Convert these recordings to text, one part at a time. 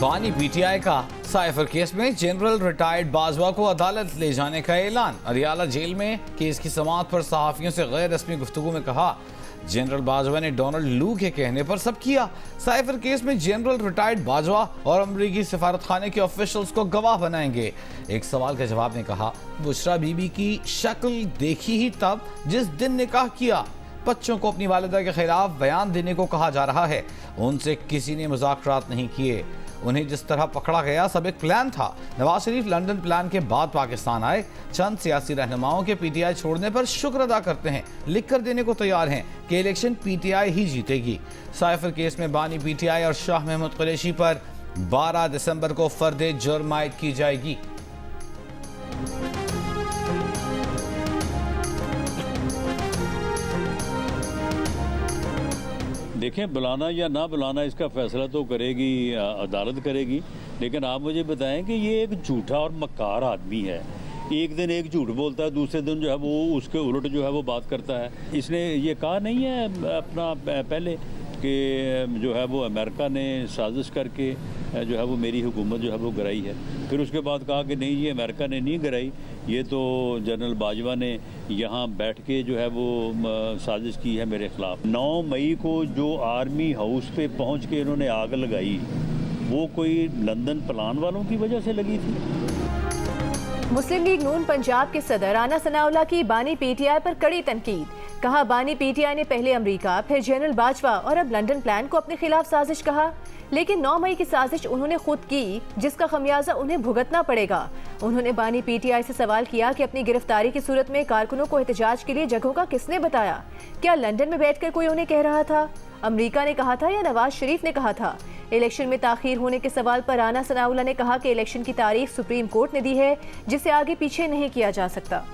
बानी पीटीआई का cipher case में जनरल रिटायर्ड बाजवा को अदालत ले जाने का ऐलान। अरियाला जेल में केस की समाअत पर सहाफियों से गैर रस्मी गुफ्तगू में कहा, जनरल बाजवा ने डोनाल्ड लू के कहने पर सब किया। साइफर केस में जनरल रिटायर्ड बाजवा और अमरीकी सिफारत खाने के ऑफिशियल्स को गवाह बनाएंगे। एक सवाल के जवाब में कहा, बुशरा बीबी की शक्ल देखी ही तब जिस दिन निकाह किया। बच्चों को अपनी वालिदा के खिलाफ बयान देने को कहा जा रहा है। उनसे किसी ने मुज़ाकरात नहीं किए। उन्हें जिस तरह पकड़ा गया सब एक प्लान था। नवाज शरीफ लंदन प्लान के बाद पाकिस्तान आए। चंद सियासी रहनुमाओं के पीटीआई छोड़ने पर शुक्र अदा करते हैं, लिख कर देने को तैयार हैं कि इलेक्शन पीटीआई ही जीतेगी। साइफर केस में बानी पीटीआई और शाह महमूद कुरैशी पर 12 दिसंबर को फर्द जुर्म आयद की जाएगी। देखें, बुलाना या ना बुलाना इसका फैसला तो करेगी अदालत करेगी, लेकिन आप मुझे बताएं कि ये एक झूठा और मक्कार आदमी है। एक दिन एक झूठ बोलता है, दूसरे दिन जो है वो उसके उलट जो है वो बात करता है। इसने ये कहा नहीं है अपना पहले कि जो है वो अमेरिका ने साजिश करके जो है वो मेरी हुकूमत जो है वो गिराई है। फिर उसके बाद कहा कि नहीं, ये अमेरिका ने नहीं गिराई, ये तो जनरल बाजवा ने यहाँ बैठ के जो है वो साजिश की है मेरे ख़िलाफ़। 9 मई को जो आर्मी हाउस पे पहुँच के इन्होंने आग लगाई, वो कोई लंदन प्लान वालों की वजह से लगी थी। मुस्लिम लीग नून पंजाब के सदर राना सनाउल्लाह की बानी पीटीआई पर कड़ी तनकीद। कहा, बानी पीटीआई ने पहले अमेरिका, फिर जनरल बाजवा और अब लंदन प्लान को अपने खिलाफ साजिश कहा, लेकिन 9 मई की साजिश उन्होंने खुद की, जिसका खमियाजा उन्हें भुगतना पड़ेगा। उन्होंने बानी पीटीआई से सवाल किया कि अपनी गिरफ्तारी की सूरत में कारकुनों को एहतजाज के लिए जगहों का किसने बताया? क्या लंदन में बैठकर कोई उन्हें कह रहा था? अमेरिका ने कहा था या नवाज शरीफ ने कहा था? इलेक्शन में ताखीर होने के सवाल पर राना सनाउल्लाह ने कहा कि इलेक्शन की तारीख सुप्रीम कोर्ट ने दी है, जिसे आगे पीछे नहीं किया जा सकता।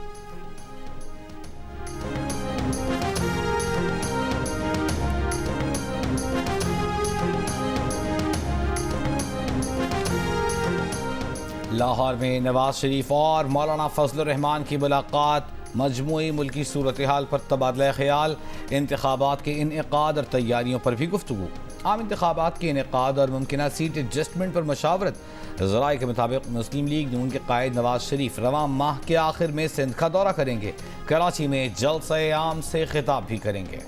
लाहौर में नवाज शरीफ और मौलाना फजल रहमान की मुलाकात। मजमूई मुल्की सूरत हाल पर तबादला ख्याल। इंतखाबात के इनेकाद और तैयारियों पर भी गुफ्तगू। आम इंतखाबात के इनेकाद और मुमकिन सीट एडजस्टमेंट पर मशावरत। ज़राए के मुताबिक मुस्लिम लीग नून के कायद नवाज शरीफ रवां माह के आखिर में सिंध का दौरा करेंगे। कराची में जलसे आम से खिताब भी करेंगे।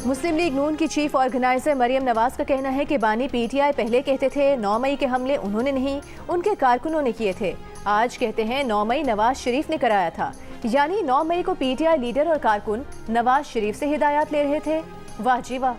मुस्लिम लीग नून की चीफ ऑर्गेनाइजर मरियम नवाज का कहना है कि बानी पीटीआई पहले कहते थे 9 मई के हमले उन्होंने नहीं, उनके कारकुनों ने किए थे। आज कहते हैं 9 मई नवाज शरीफ ने कराया था, यानी 9 मई को पीटीआई लीडर और कारकुन नवाज शरीफ से हिदायत ले रहे थे। वाह जी वाह।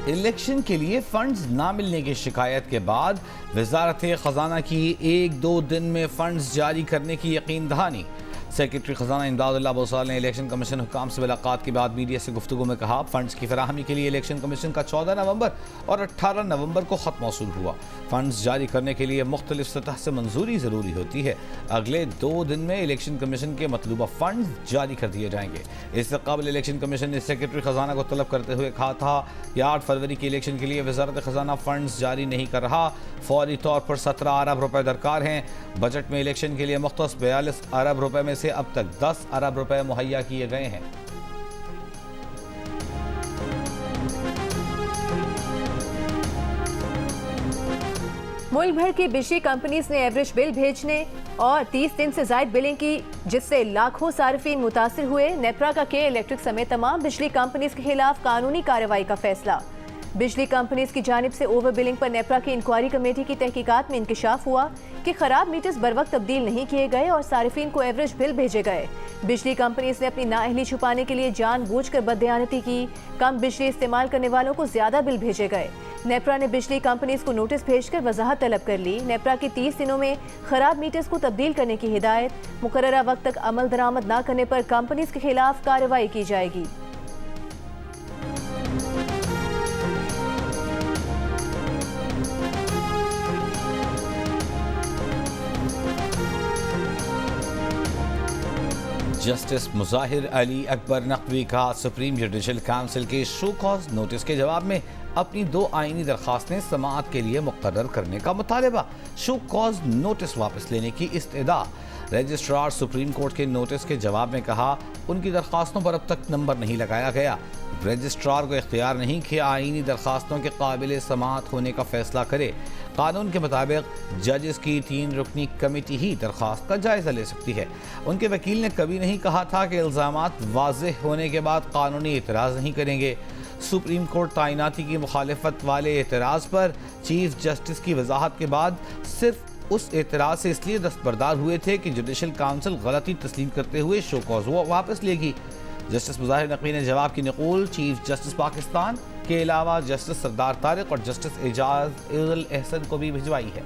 इलेक्शन के लिए फंड्स ना मिलने की शिकायत के बाद वजारत खजाना की 1-2 दिन में फंड्स जारी करने की यकीन दहानी। सेक्रेटरी खजाना इमदादुल्लाह बोसाल ने इलेक्शन कमीशन हुकाम से मुलाकात के बाद मीडिया से गुफ्तगू में कहा, फंड्स की फराहमी के लिए इलेक्शन कमीशन का 14 नवंबर और 18 नवंबर को खत मौसूल हुआ। फंड्स जारी करने के लिए मुख्तलिफ सतह से मंजूरी ज़रूरी होती है। अगले 2 दिन में इलेक्शन कमीशन के मतलूबा फंड्स जारी कर दिए जाएंगे। इससे कबल इलेक्शन कमीशन ने सेक्रेटरी खजाना को तलब करते हुए कहा था कि 8 फरवरी के इलेक्शन के लिए वजारत खजाना फंड्स जारी नहीं कर रहा। फौरी तौर पर 17 अरब रुपए दरकार हैं। बजट में इलेक्शन के लिए मुख्तस 42 अरब रुपए में से अब तक 10 अरब रुपए मुहैया किए गए हैं। मुल्क भर की बिजली कंपनीज ने एवरेज बिल भेजने और 30 दिन से ज्यादा बिलिंग की, जिससे लाखों सार्फिन मुतासिर हुए। नेपरा का के इलेक्ट्रिक समेत तमाम बिजली कंपनीज के खिलाफ कानूनी कार्रवाई का फैसला। बिजली कंपनीज की जानिब से ओवर बिलिंग पर नेपरा की इंक्वायरी कमेटी की तहकीकात में इंकशाफ हुआ कि खराब मीटर्स बर वक्त तब्दील नहीं किए गए और सार्फिन को एवरेज बिल भेजे गए। बिजली कंपनीज ने अपनी नाअहली छुपाने के लिए जानबूझकर बददयानती की। कम बिजली इस्तेमाल करने वालों को ज्यादा बिल भेजे गए। नेपरा ने बिजली कंपनीज को नोटिस भेजकर वजाहत तलब कर ली। नेपरा की 30 दिनों में खराब मीटर्स को तब्दील करने की हिदायत। मुकर्ररा वक्त तक अमल दरामद न करने पर कंपनीज के खिलाफ कार्रवाई की जाएगी। जस्टिस मुजाहिर अली अकबर नकवी का सुप्रीम जुडिशल काउंसिल के शो कॉज नोटिस के जवाब में अपनी 2 आईनी दरखास्तें समाअत के लिए मुकर्रर करने का मुतालबा। शो कॉज नोटिस वापस लेने की इस्तदा। रजिस्ट्रार सुप्रीम कोर्ट के नोटिस के जवाब में कहा, उनकी दरखास्तों पर अब तक नंबर नहीं लगाया गया। रजिस्ट्रार को इख्तियार नहीं कि आईनी दरखास्तों के काबिल समाअत होने का फैसला करे। कानून के मुताबिक जजेस की 3 रुकनी कमेटी ही दरखास्त का जायजा ले सकती है। उनके वकील ने कभी नहीं कहा था कि इल्जामात वाज़ेह होने के बाद कानूनी एतराज़ नहीं करेंगे। सुप्रीम कोर्ट तैनाती की मुखालिफत वाले एतराज़ पर चीफ जस्टिस की वजाहत के बाद सिर्फ उस एतराज़ से इसलिए दस्तबरदार हुए थे कि जुडिशल काउंसिल गलती तस्लीम करते हुए शो कॉज वापस लेगी। जस्टिस मुज़ाहिर नकवी ने जवाब की नकूल चीफ जस्टिस पाकिस्तान के अलावा जस्टिस सरदार तारिक और जस्टिस एजाज उल एहसन को भी भिजवाई है।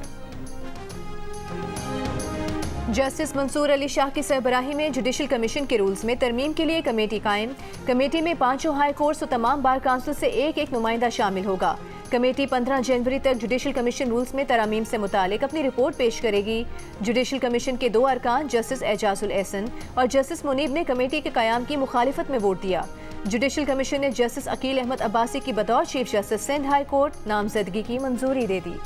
जस्टिस मंसूर अली शाह की सरबराही में जुडिशल कमीशन के रूल्स में तरमीम के लिए कमेटी कायम। कमेटी में 5 हाई कोर्ट्स और तमाम बार काउंसिल से एक नुमाइंदा शामिल होगा। कमेटी 15 जनवरी तक जुडिशल कमीशन रूल्स में तरामीम से मुतालिक अपनी रिपोर्ट पेश करेगी। जुडिशल कमीशन के 2 अरकान जस्टिस एजाज उल एहसन और जस्टिस मुनीब ने कमेटी के कयाम की मुखालिफत में वोट दिया। जुडिशल कमीशन ने जस्टिस अकील अहमद अब्बासी की बतौर chief justice Sindh high court नामजदगी की मंजूरी दे दी।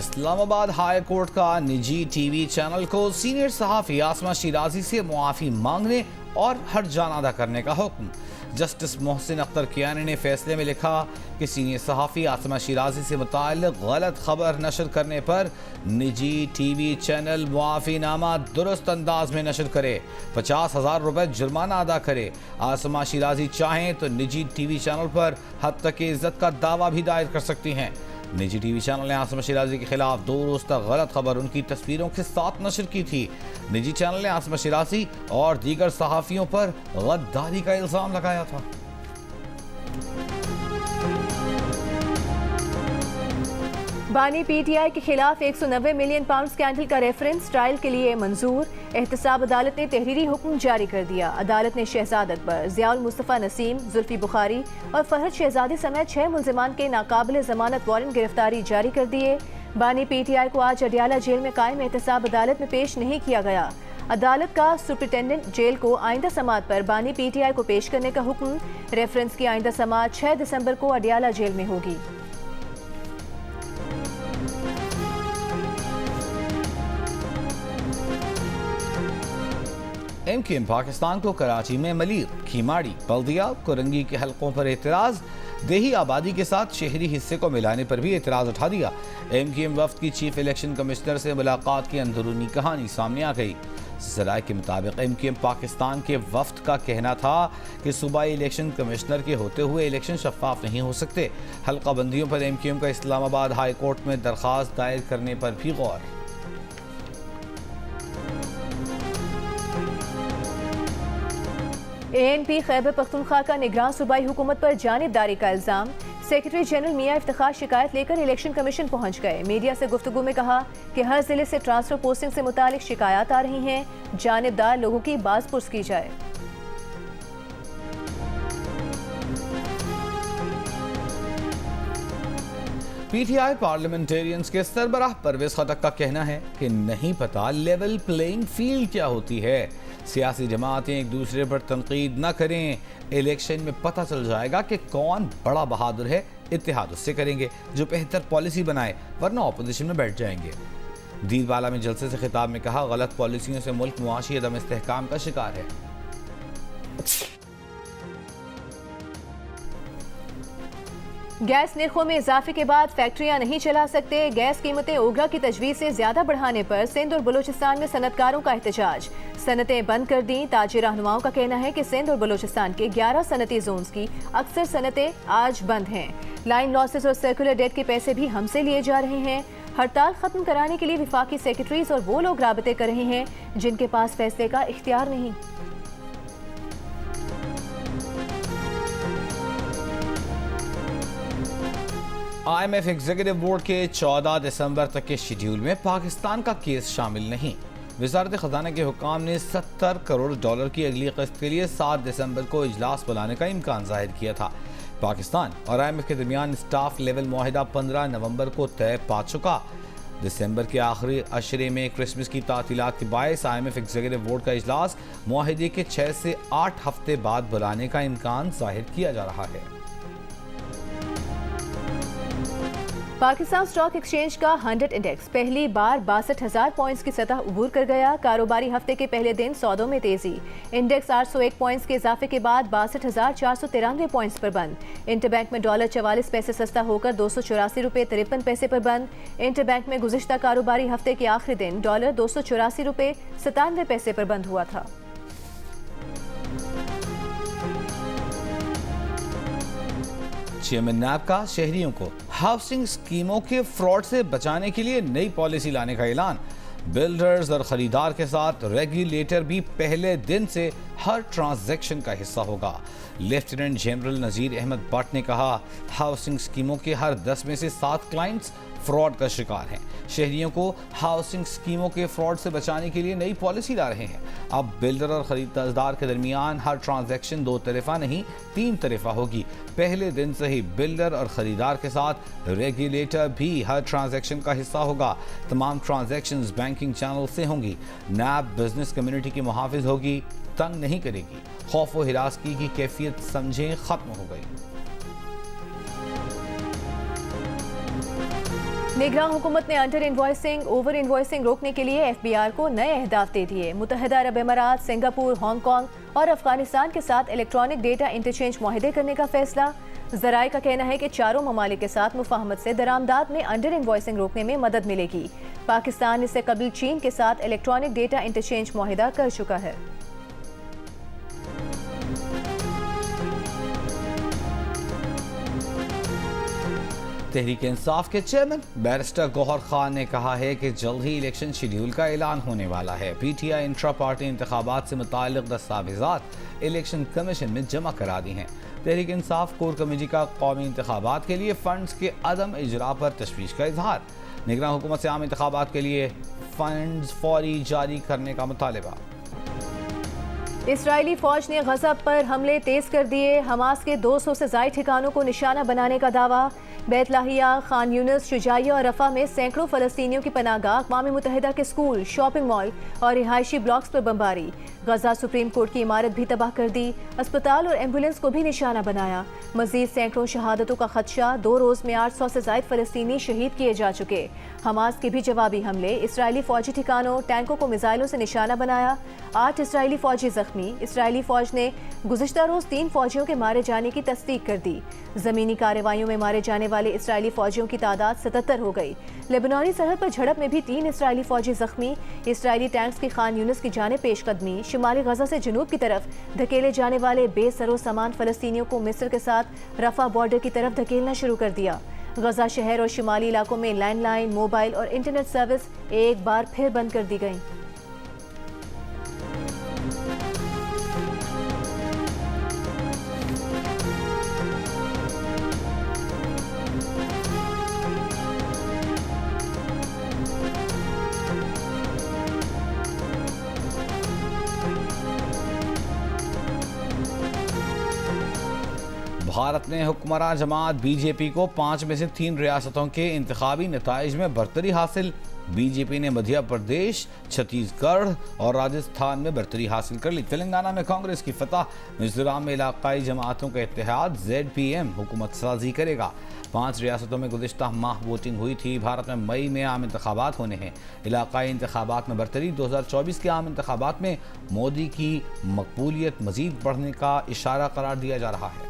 इस्लामाबाद हाई कोर्ट का निजी टीवी चैनल को सीनियर सहाफ़ी आसमा शिराजी से मुआफ़ी मांगने और हर्ज जान अदा करने का हुक्म। जस्टिस मोहसिन अख्तर कियानी ने फैसले में लिखा कि सीनियर सहाफ़ी आसमा शिराजी से मुताल्लिक़ गलत खबर नशर करने पर निजी टीवी चैनल मुआफ़ीनामा दुरुस्त अंदाज में नशर करे, 50,000 रुपये जुर्माना अदा करे। आसमा शिराजी चाहें तो निजी टीवी चैनल पर हद तक इज़्ज़त का दावा भी दायर कर सकती हैं। निजी टीवी चैनल ने आसमा शिराजी के खिलाफ 2 रोज़ तक गलत खबर उनकी तस्वीरों के साथ नशर की थी। निजी चैनल ने आसमा शिराजी और दीगर सहाफ़ियों पर गद्दारी का इल्ज़ाम लगाया था। बानी पीटीआई के खिलाफ 190 मिलियन पाउंड स्कैंडल का रेफरेंस ट्रायल के लिए मंजूर। एहतसाब अदालत ने तहरीरी हुक्म जारी कर दिया। अदालत ने शहजाद अकबर, ज़ियाउल मुस्तफ़ा नसीम, जुल्फी बुखारी और फहद शहजादी समेत 6 मुल्ज़िमान के नाकाबिल ज़मानत वारंट गिरफ्तारी जारी कर दिए। बानी पीटीआई को आज अडियाला जेल में कायम एहतसाब अदालत में पेश नहीं किया गया। अदालत का सुपरिटेंडेंट जेल को आइंदा समाअत पर बानी पीटीआई को पेश करने का हुक्म। रेफरेंस की आइंदा समाअत 6 दिसंबर को अडियाला जेल में होगी। MQM पाकिस्तान को कराची में मलीर, खीमाड़ी, बल्दिया, कोरंगी के हलकों पर एतराज़, देही आबादी के साथ शहरी हिस्से को मिलाने पर भी एतराज़ उठा दिया। MQM वफ्द की चीफ इलेक्शन कमिश्नर से मुलाकात की अंदरूनी कहानी सामने आ गई। ज़राए के मुताबिक MQM पाकिस्तान के वफ्द का कहना था कि सूबाई इलेक्शन कमिश्नर के होते हुए इलेक्शन शफाफ नहीं हो सकते। हल्का बंदियों पर MQM का इस्लामाबाद हाई कोर्ट में दरख्वास्त दायर करने पर भी गौर। ANP खैबर पख्तूनख्वा का निगरान सूबाई हुकूमत पर जानिबदारी का इल्ज़ाम। सेक्रेटरी जनरल मियां इफ्तिखार शिकायत लेकर इलेक्शन कमीशन पहुंच गए। मीडिया से गुफ्तगू में कहा कि हर जिले से ट्रांसफर पोस्टिंग से मुतालिक शिकायत आ रही हैं, जानिबदार लोगों की बाज़पुर्स की जाए। PTI पार्लियामेंटेरियंस के सरबराह परवेज खटक का कहना है कि नहीं पता लेवल प्लेइंग फील्ड क्या होती है। सियासी जमातें एक दूसरे पर तनकीद न करें, इलेक्शन में पता चल जाएगा कि कौन बड़ा बहादुर है। इत्तेहाद उससे करेंगे जो बेहतर पॉलिसी बनाए, वरना ऑपोजिशन में बैठ जाएंगे। दीनवाला में जलसे से खिताब में कहा, गलत पॉलिसियों से मुल्क मुआशी अदम इस्तेहकाम का शिकार है। गैस निर्खों में इजाफे के बाद फैक्ट्रियां नहीं चला सकते। गैस कीमतें ओगरा की तजवीज़ से ज्यादा बढ़ाने पर सिंध और बलूचिस्तान में सनतकारों का एहतजाज। सनतें बंद कर दी। ताजिर रहनुमाओं का कहना है कि सिंध और बलूचिस्तान के 11 सनती जोन्स की अक्सर सनतें आज बंद हैं। लाइन लॉसेस और सर्कुलर डेट के पैसे भी हमसे लिए जा रहे हैं। हड़ताल खत्म कराने के लिए विफाकी सेक्रेटरीज और वो लोग राबते कर रहे हैं जिनके पास फैसले का इख्तियार नहीं। IMF एग्जीक्यूटिव बोर्ड के 14 दिसंबर तक के शेड्यूल में पाकिस्तान का केस शामिल नहीं। वजारत खजाना के हुक्काम ने $70 करोड़ की अगली किस्त के लिए 7 दिसंबर को इजलास बुलाने का इम्कान जाहिर किया था। पाकिस्तान और IMF के दरमियान स्टाफ लेवल मुआहिदा 15 नवंबर को तय पा चुका। दिसंबर के आखिरी अशरे में क्रिसमस की तातीलात के बायस IMF एग्जीक्यूटिव बोर्ड का इजलास मुआहिदे के 6 से 8 हफ्ते बाद बुलाने का इम्कान जाहिर किया जा रहा है। पाकिस्तान स्टॉक एक्सचेंज का 100 इंडेक्स पहली बार 62,000 पॉइंट्स की सतह उबूर कर गया। कारोबारी हफ्ते के पहले दिन सौदों में तेजी। इंडेक्स 801 पॉइंट्स के इजाफे के बाद 62,493 पॉइंट्स पर बंद। इंटरबैंक में डॉलर 44 पैसे सस्ता होकर 284 रुपये 53 पैसे पर बंद। इंटरबैंक में गुज़िश्ता कारोबारी हफ्ते के आखिरी दिन डॉलर 284 रुपये 97 पैसे पर बंद हुआ था। चेयरमैन नैब का शहरियों को हाउसिंग स्कीमों के फ्रॉड से बचाने के लिए नई पॉलिसी लाने का ऐलान। बिल्डर्स और खरीदार के साथ रेगुलेटर भी पहले दिन से हर ट्रांजैक्शन का हिस्सा होगा। लेफ्टिनेंट जनरल नजीर अहमद भट्ट ने कहा, हाउसिंग स्कीमों के हर 10 में से 7 क्लाइंट्स फ्रॉड का शिकार हैं। शहरियों को हाउसिंग स्कीमों के फ्रॉड से बचाने के लिए नई पॉलिसी ला रहे हैं। अब बिल्डर और खरीदार के दरमियान हर ट्रांजैक्शन 2 तरफा नहीं 3 तरफा होगी। पहले दिन से ही बिल्डर और खरीदार के साथ रेगुलेटर भी हर ट्रांजैक्शन का हिस्सा होगा। तमाम ट्रांजैक्शंस बैंकिंग चैनल से होंगी। नैब बिजनेस कम्युनिटी की मुहाफिज होगी, तंग नहीं करेगी। खौफ व हिरासगी की कैफियत समझें खत्म हो गई। निगरान हुकूमत ने अंडर इन्वॉइसिंग ओवर इन्वॉइसिंग रोकने के लिए FBR को नए अहदाफ दे दिए। मुत्तहिदा अरब अमारात, सिंगापुर, हांगकांग और अफगानिस्तान के साथ इलेक्ट्रॉनिक डेटा इंटरचेंज मुआहदे करने का फैसला। ज़राए का कहना है कि चारों ममालिक के साथ मुफाहमत से दरामदाद में अंडर इन्वॉइसिंग रोकने में मदद मिलेगी। पाकिस्तान इससे कबल चीन के साथ इलेक्ट्रॉनिक डेटा इंटरचेंज मुआहदा कर चुका है। तहरीक इंसाफ के चेयरमैन बैरिस्टर गौहर खान ने कहा है कि जल्द ही इलेक्शन शेड्यूल का ऐलान होने वाला है। PTI इंट्रा पार्टी इंतखाबात से मुताल्लिक़ दस्तावेज़ात इलेक्शन कमीशन में जमा करा दी हैं। तहरीक इंसाफ कोर कमेटी का कौमी इंतखाबात के लिए फंड्स के अदम इजरा पर तशवीश का इजहार। निगरान हुकूमत से आम इंतखाबात के लिए फंड्स फौरी जारी करने का मुतालबा। इसराइली फौज ने गज़ा पर हमले तेज कर दिए। हमास के 200 से ज़ायद ठिकानों को निशाना बनाने का दावा। बैतलाहिया, खान यूनिस, शुजाइया और रफा में सैकड़ों फ़लस्तीनियों की पनाहगाह, अक़वाम मुत्तहिदा के स्कूल, शॉपिंग मॉल और रिहायशी ब्लॉक्स पर बमबारी। गज़ा सुप्रीम कोर्ट की इमारत भी तबाह कर दी। अस्पताल और एम्बुलेंस को भी निशाना बनाया। मज़ीद सैकड़ों शहादतों का खदशा। 2 रोज़ में 800 से ज़ायद फ़लस्तीनी शहीद किए जा चुके। हमास के भी जवाबी हमले। इसराइली फ़ौजी ठिकानों, टैंकों को मिसाइलों से निशाना बनाया। 8 इसराइली फ़ौजी ज़ख्मी। इसराइली फ़ौज ने गुज़िश्ता रोज़ 3 फ़ौजियों के मारे जाने की तस्दीक कर दी। ज़मीनी कार्रवाइयों में मारे जाने वाले इसराइली फ़ौजियों की तादाद 77 हो गई। लेबनानी सरहद पर झड़प में भी 3 इसराइली फ़ौजी ज़ख्मी। इसराइली टैंक्स की खान यूनिस की जाने पेशकदमी। शिमाली गज़ा से जनूब की तरफ धकेले जाने वाले बेसरो सामान फ़लस्तीनियों को मिस्र के साथ रफ़ा बॉर्डर की तरफ धकेलना शुरू कर दिया। गज़ा शहर और शिमाली इलाकों में लैंडलाइन, मोबाइल और इंटरनेट सर्विस एक बार फिर बंद कर दी गई। भारत ने हुक्मरान जमात BJP को 5 में से 3 रियासतों के इंतखाबी नताइज में बरतरी हासिल। BJP ने मध्य प्रदेश, छत्तीसगढ़ और राजस्थान में बरतरी हासिल कर ली। तेलंगाना में कांग्रेस की फतह। मिजोरम में इलाकाई जमातों का इत्तेहाद ZPM हुकूमत साजी करेगा। 5 रियासतों में गुज़िश्ता माह वोटिंग हुई थी। भारत में मई में आम इंतखाबात होने हैं। इलाकाई इंतखाबात में बरतरी। 2024 के आम इंतखाबात में मोदी की मकबूलियत मजीद बढ़ने का इशारा करार दिया जा रहा है।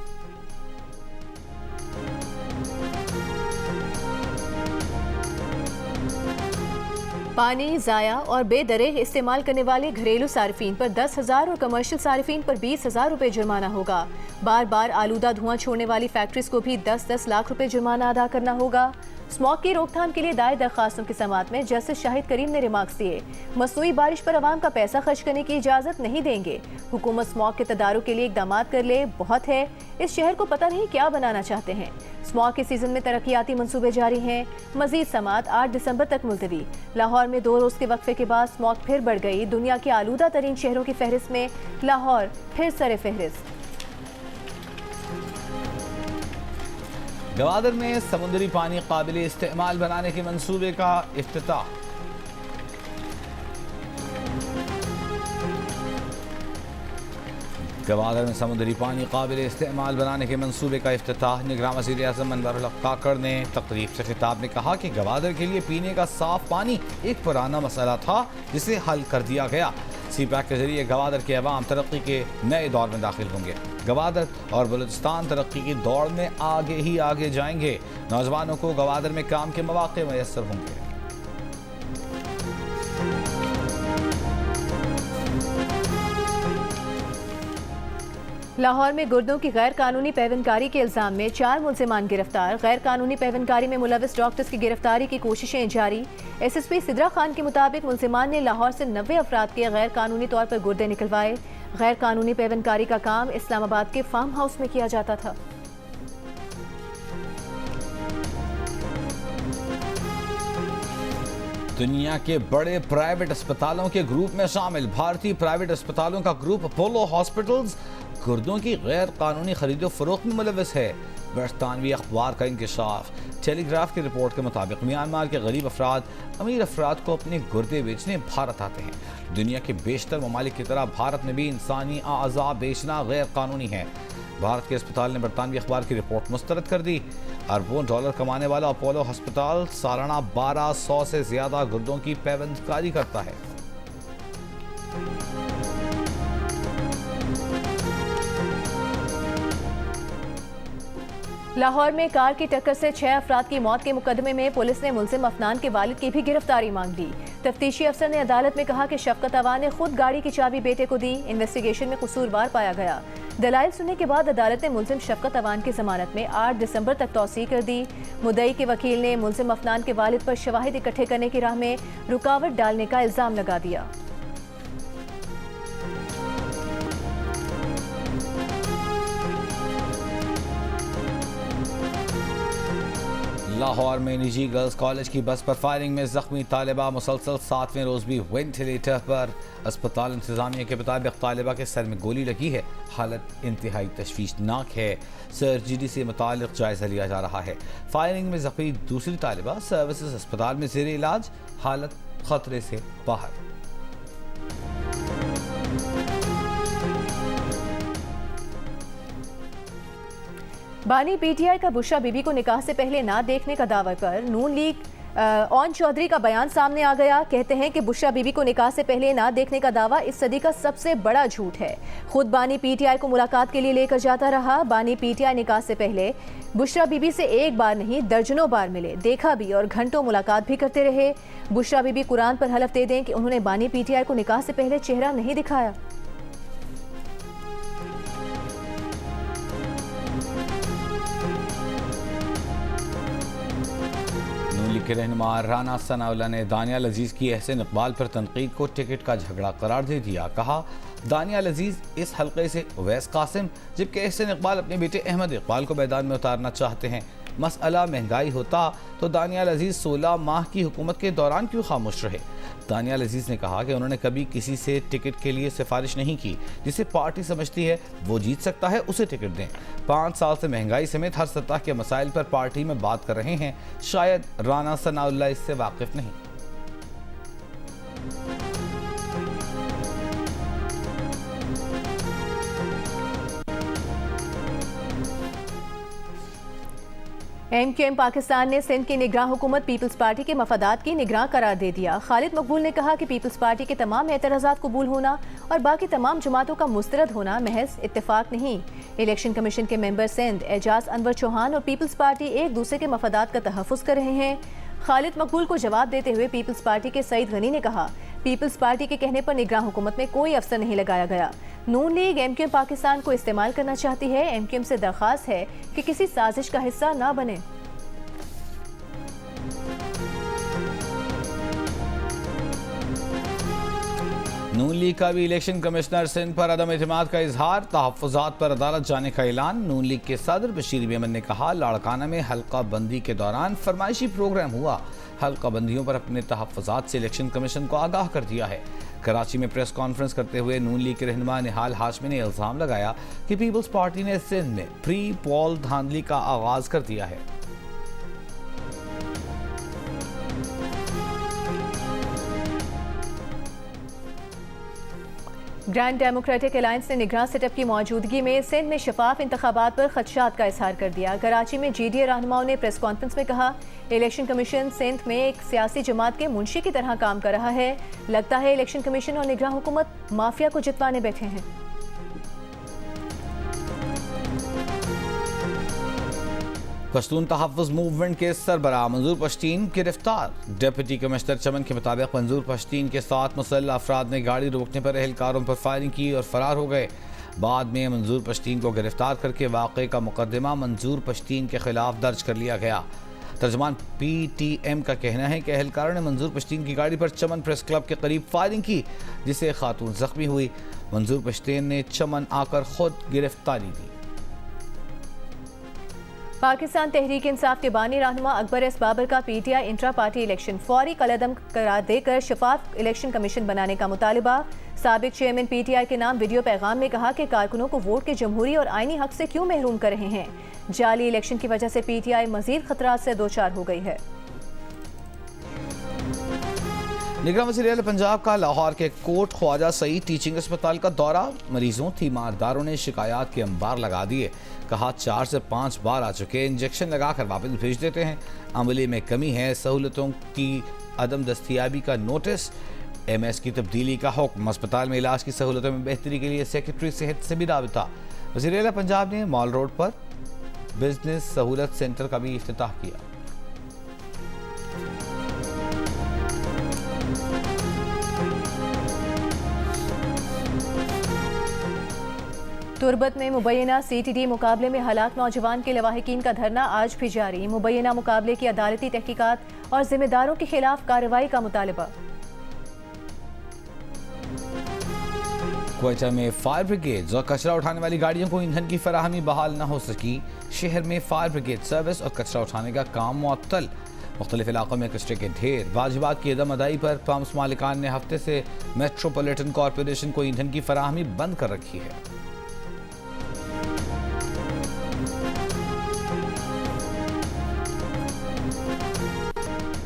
पानी ज़ाया और बेदरेग इस्तेमाल करने वाले घरेलू सार्फिन पर 10,000 और कमर्शियल सार्फिन पर 20,000 रुपये जुर्माना होगा। बार बार आलूदा धुआं छोड़ने वाली फैक्ट्रीज को भी 10-10 लाख रुपए जुर्माना अदा करना होगा। स्मॉग की रोकथाम के लिए दायर दरखास्तों की समाअत में जस्टिस शाहिद करीम ने रिमार्क्स दिए। मसनूई बारिश पर आवाम का पैसा खर्च करने की इजाज़त नहीं देंगे। हुकूमत स्मॉग के तदारुक के लिए इकदाम कर ले, बहुत है। इस शहर को पता नहीं क्या बनाना चाहते हैं। स्मॉग के सीजन में तरक्याती मंसूबे जारी हैं। मजीद समाअत 8 दिसंबर तक मुलतवी। लाहौर में 2 रोज़ के वक्फे के बाद स्मॉग फिर बढ़ गई। दुनिया के आलूदा तरीन शहरों की फहरिस्त में लाहौर फिर सरे फहरिस्त। गवादर में समुद्री पानी काबिल इस्तेमाल बनाने के मंसूबे का इफ्तिताह। गवादर में समुद्री पानी काबिल इस्तेमाल बनाने के मंसूबे का इफ्तिताह। निगरान वज़ीर आज़म अनवर हक काकड़ ने तकरीब से खिताब में कहा कि गवादर के लिए पीने का साफ पानी एक पुराना मसला था जिसे हल कर दिया गया। सी पैक के जरिए गवादर के अवाम तरक्की के नए दौर में दाखिल होंगे। गवादर और बलूचिस्तान तरक्की की दौड़ में आगे ही आगे जाएंगे। नौजवानों को गवादर में काम के मौके मैसर होंगे। लाहौर में गुर्दों की गैर कानूनी पैवनकारी के इल्जाम में 4 मुलजिमान गिरफ्तार। गैर कानूनी पैवनकारी में मुलविस डॉक्टर्स की गिरफ्तारी की कोशिशें जारी। SSP सिद्रा खान के मुताबिक मुलजिमान ने लाहौर से 90 अफराद के गैर कानूनी तौर पर गुर्दे निकलवाए। गैर कानूनी पैवनकारी का काम इस्लामाबाद के फार्म हाउस में किया जाता था। दुनिया के बड़े प्राइवेट अस्पतालों के ग्रुप में शामिल भारतीय प्राइवेट अस्पतालों का ग्रुप अपोलो हॉस्पिटल्स गुर्दों की गैर कानूनी खरीदो फरोख्त में मुलविस है। बरतानवी अखबार का इंकशाफ। टेलीग्राफ की रिपोर्ट के मुताबिक म्यांमार के गरीब अफराद अमीर अफराद को अपने गुर्दे बेचने भारत आते हैं। दुनिया के बेशतर ममालिक की तरह भारत में भी इंसानी आज़ा बेचना गैर कानूनी है। भारत के अस्पताल ने बरतानवी अखबार की रिपोर्ट मुस्तरद कर दी। अरबों डॉलर कमाने वाला अपोलो अस्पताल सालाना 1200 से ज्यादा गुर्दों की पैवंदकारी करता है। लाहौर में कार की टक्कर से 6 अफराद की मौत के मुकदमे में पुलिस ने मुलजिम अफनान के वालिद की भी गिरफ्तारी मांग ली। तफ्तीशी अफसर ने अदालत में कहा कि शफकत अवान ने खुद गाड़ी की चाबी बेटे को दी। इन्वेस्टिगेशन में कसूरवार पाया गया। दलाइल सुनने के बाद अदालत ने मुलजिम शफकत अवान की जमानत में 8 दिसंबर तक तौसीह कर दी। मुद्दई के वकील ने मुलजिम अफनान के वालिद पर शवाहिद इकट्ठे करने की राह में रुकावट डालने का इल्जाम लगा दिया। लाहौर में निजी गर्ल्स कॉलेज की बस पर फायरिंग में जख्मी तालिबा मुसलसल 7वें रोज भी वेंटिलेटर पर। अस्पताल इंतजामिया के मुताबिक तालिबा के सर में गोली लगी है। हालत इंतहाई तशवीशनाक है। सर्जरी से मुतालिक जायजा लिया जा रहा है। फायरिंग में जख्मी दूसरी तालिबा सर्विसेज अस्पताल में जेर इलाज। हालत खतरे से बाहर। बानी पीटीआई का बुशरा बीबी को निकाह से पहले ना देखने का दावा कर नून लीग ओन चौधरी का बयान सामने आ गया। कहते हैं कि बुशरा बीबी को निकाह से पहले ना देखने का दावा इस सदी का सबसे बड़ा झूठ है। खुद बानी पीटीआई को मुलाकात के लिए लेकर जाता रहा। बानी पीटीआई निकाह से पहले बुशरा बीबी से एक बार नहीं दर्जनों बार मिले, देखा भी और घंटों मुलाकात भी करते रहे। बुशरा बीबी कुरान पर हलफ दे दें कि उन्होंने बानी पीटीआई को निकाह से पहले चेहरा नहीं दिखाया। के रहनुमा राना सनाउल्लाह ने दानियाल अजीज की एहसन इकबाल पर तनकीद को टिकट का झगड़ा करार दे दिया। कहा, दानियाल अजीज इस हल्के से उवैस कासिम जबकि एहसन इकबाल अपने बेटे अहमद इकबाल को मैदान में उतारना चाहते हैं। मसला महंगाई होता तो दानियाल अजीज 16 माह की हुकूमत के दौरान क्यों खामोश रहे। दानियाल अजीज ने कहा कि उन्होंने कभी किसी से टिकट के लिए सिफारिश नहीं की। जिसे पार्टी समझती है वो जीत सकता है उसे टिकट दें। 5 साल से महंगाई समेत हर सतह के मसाइल पर पार्टी में बात कर रहे हैं। शायद राना सनाउल्लाह इससे वाकिफ नहीं। MQM पाकिस्तान ने सिंध की निगरान हुकूमत पीपल्स पार्टी के मफादात की निगरान करार दे दिया। खालिद मकबूल ने कहा कि पीपल्स पार्टी के तमाम एतराज़ात कबूल होना और बाकी तमाम जमातों का मुस्तरद होना महज इत्तेफाक नहीं। इलेक्शन कमीशन के मेंबर सिंध एजाज अनवर चौहान और पीपल्स पार्टी एक दूसरे के मफादात का तहफ़्फ़ुज़ कर रहे हैं। खालिद मकबूल को जवाब देते हुए पीपल्स पार्टी के सईद गनी ने कहा, पीपल्स पार्टी के कहने पर निगरान हुकूमत में कोई अफसर नहीं लगाया गया। नून लीग MQM पाकिस्तान को इस्तेमाल करना चाहती है। MQM से दरख्वास्त है कि किसी साजिश का हिस्सा ना बने। नून लीग का भी इलेक्शन कमिश्नर सिंध पर अदम एतमाद का इजहार। तहफ़्फ़ुज़ात पर अदालत जाने का ऐलान। नून लीग के सदर बशीर मेमन ने कहा, लाड़काना में हल्का बंदी के दौरान फरमाइशी प्रोग्राम हुआ। हल्का बंदियों पर अपने तहफ़्फ़ुज़ात से इलेक्शन कमीशन को आगाह कर दिया है। कराची में प्रेस कॉन्फ्रेंस करते हुए नून लीग के रहनुमा निहाल हाशमी ने इल्ज़ाम लगाया कि पीपल्स पार्टी ने सिंध में प्री पोल धांधली का आगाज कर दिया है। ग्रैंड डेमोक्रेटिक अलायंस ने निगरान सेटअप की मौजूदगी में सिंध में शफाफ इंतखाबात पर खदशात का इजहार कर दिया। कराची में GDA रहनुमाओं ने प्रेस कॉन्फ्रेंस में कहा, इलेक्शन कमीशन सिंध में एक सियासी जमात के मुंशी की तरह काम कर रहा है। लगता है इलेक्शन कमीशन और निगरान हुकूमत माफिया को जितवाने बैठे हैं। पश्तून तहफ़्फ़ुज़ मूवमेंट के सरबराह मंजूर पश्तीन गिरफ्तार। डिप्टी कमिश्नर चमन के मुताबिक मंजूर पश्तीन के साथ मुसल्लह अफराद ने गाड़ी रोकने पर एहलकारों पर फायरिंग की और फरार हो गए। बाद में मंजूर पश्तीन को गिरफ्तार करके वाक़े का मुकदमा मंजूर पश्तीन के खिलाफ दर्ज कर लिया गया। तर्जमान PTM का कहना है कि एहलकारों ने मंजूर पश्तीन की गाड़ी पर चमन प्रेस क्लब के करीब फायरिंग की, जिससे खातून जख्मी हुई। मंजूर पश्तीन ने चमन आकर खुद गिरफ्तारी दी। पाकिस्तान तहरीक इंसाफ के बानी रहनुमा अकबर एस बाबर का PTI इंट्रा पार्टी इलेक्शन फौरी कलअदम करार देकर शफाफ इलेक्शन कमीशन बनाने का मुतालिबा। साबिक चेयरमैन PTI के नाम वीडियो पैगाम में कहा कि कारकुनों को वोट के जमहूरी और आईनी हक से क्यों महरूम कर रहे हैं। जाली इलेक्शन की वजह से PTI मजीद खतरात से दो-चार हो गई है। निगरान वज़ीर पंजाब का लाहौर के कोट ख्वाजा सईद टीचिंग अस्पताल का दौरा। मरीजों तीमारदारों ने शिकायत के अंबार लगा दिए। कहा 4 से 5 बार आ चुके, इंजेक्शन लगाकर वापस भेज देते हैं। अमले में कमी है, सहूलतों की अदम दस्तियाबी का नोटिस। MS की तब्दीली का हुक्म। अस्पताल में इलाज की सहूलतों में बेहतरी के लिए सेक्रेटरी सेहत से भी राबिता। वज़ीर आला पंजाब ने मॉल रोड पर बिजनेस सहूलत सेंटर का भी इफ्तिताह किया। तुरबत में मुबैना CTD मुकाबले में हलाक नौजवान के लवाहिकीन का धरना आज भी जारी। मुबैना मुकाबले की अदालती तहकीकात और जिम्मेदारों के खिलाफ कार्रवाई का मुतालबा। क्वेटा में फायर ब्रिगेड और कचरा उठाने वाली गाड़ियों को ईंधन की फराहमी बहाल न हो सकी। शहर में फायर ब्रिगेड सर्विस और कचरा उठाने का काम मुअत्तल। मुख्तलिफ इलाकों में कचरे के ढेर। वाजिबात की अदम अदाई पर पम्प्स मालिकान ने हफ्ते से मेट्रोपॉलिटन कॉरपोरेशन को ईंधन की फराहमी बंद कर रखी है।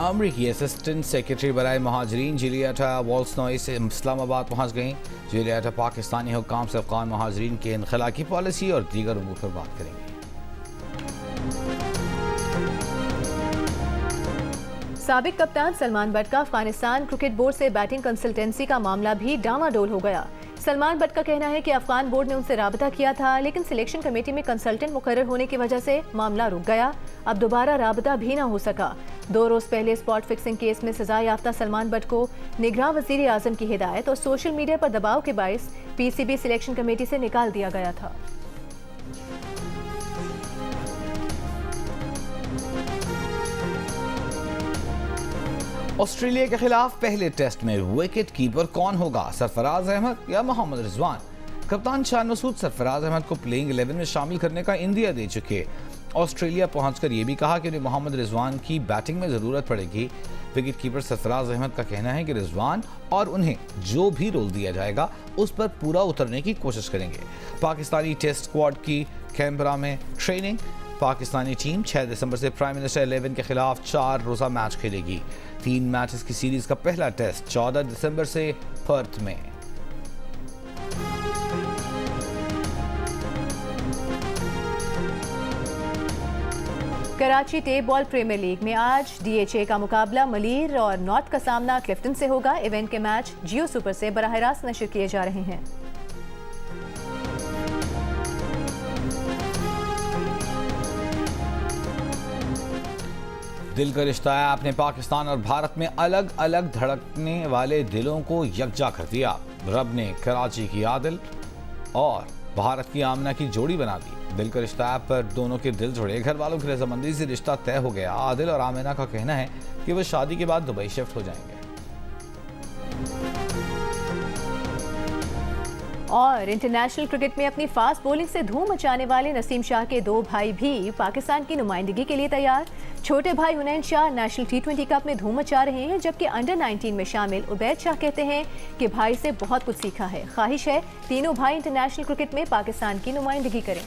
अमरीकी असिस्टेंट सेक्रेटरी बराए महाजरीन जिलियाटा वॉल्सनॉय से इस्लामाबाद पहुंच गईं। जिलियाटा पाकिस्तानी हुक्काम से अफ़गान महाजरीन के इनखला की पॉलिसी और दीगर उमूर पर बात करेंगे। साबिक कप्तान सलमान बट का अफगानिस्तान क्रिकेट बोर्ड से बैटिंग कंसल्टेंसी का मामला भी डामाडोल हो गया। सलमान बट का कहना है कि अफगान बोर्ड ने उनसे राबता किया था, लेकिन सिलेक्शन कमेटी में कंसल्टेंट मुकर्रर होने की वजह से मामला रुक गया। अब दोबारा राबता भी ना हो सका। 2 रोज पहले स्पॉट फिक्सिंग केस में सजा याफ्ता सलमान बट को निगरान वजीर आजम की हिदायत और सोशल मीडिया पर दबाव के बायस PCB सिलेक्शन कमेटी से निकाल दिया गया था। ऑस्ट्रेलिया के खिलाफ पहले टेस्ट में विकेट कीपर कौन होगा, सरफराज अहमद या मोहम्मद रिजवान? कप्तान शान मसूद सरफराज अहमद को प्लेइंग 11 में शामिल करने का इंदिया दे चुके। ऑस्ट्रेलिया पहुंचकर ये भी कहा कि उन्हें मोहम्मद रिजवान की बैटिंग में ज़रूरत पड़ेगी। विकेट कीपर सरफराज अहमद का कहना है कि रिजवान और उन्हें जो भी रोल दिया जाएगा उस पर पूरा उतरने की कोशिश करेंगे। पाकिस्तानी टेस्ट स्क्वाड की कैनबरा में ट्रेनिंग। पाकिस्तानी टीम 6 दिसंबर से प्राइम मिनिस्टर 11 के खिलाफ 4 रोज़ा मैच खेलेगी। 3 मैचेस की सीरीज का पहला टेस्ट 14 दिसंबर से पर्थ में। Karachi tape ball premier league में आज DHA का मुकाबला मलीर और नॉर्थ का सामना क्लिफ्टन से होगा। इवेंट के मैच जियो सुपर से बराह रास्त नशर किए जा रहे हैं। दिल का रिश्ता ऐप ने पाकिस्तान और भारत में अलग अलग धड़कने वाले दिलों को यकजा कर दिया। रब ने कराची की आदिल और भारत की आमना की जोड़ी बना दी। दिल का रिश्ता ऐप पर दोनों के दिल जुड़े। घर वालों की रजामंदी से रिश्ता तय हो गया। आदिल और आमिना का कहना है कि वो शादी के बाद दुबई शिफ्ट हो जाएंगे। और इंटरनेशनल क्रिकेट में अपनी फास्ट बॉलिंग से धूम मचाने वाले नसीम शाह के 2 भाई भी पाकिस्तान की नुमाइंदगी के लिए तैयार। छोटे भाई हुनैन शाह नेशनल T20 कप में धूम मचा रहे हैं, जबकि अंडर 19 में शामिल उबैद शाह कहते हैं कि भाई से बहुत कुछ सीखा है। ख्वाहिश है तीनों भाई इंटरनेशनल क्रिकेट में पाकिस्तान की नुमाइंदगी करें।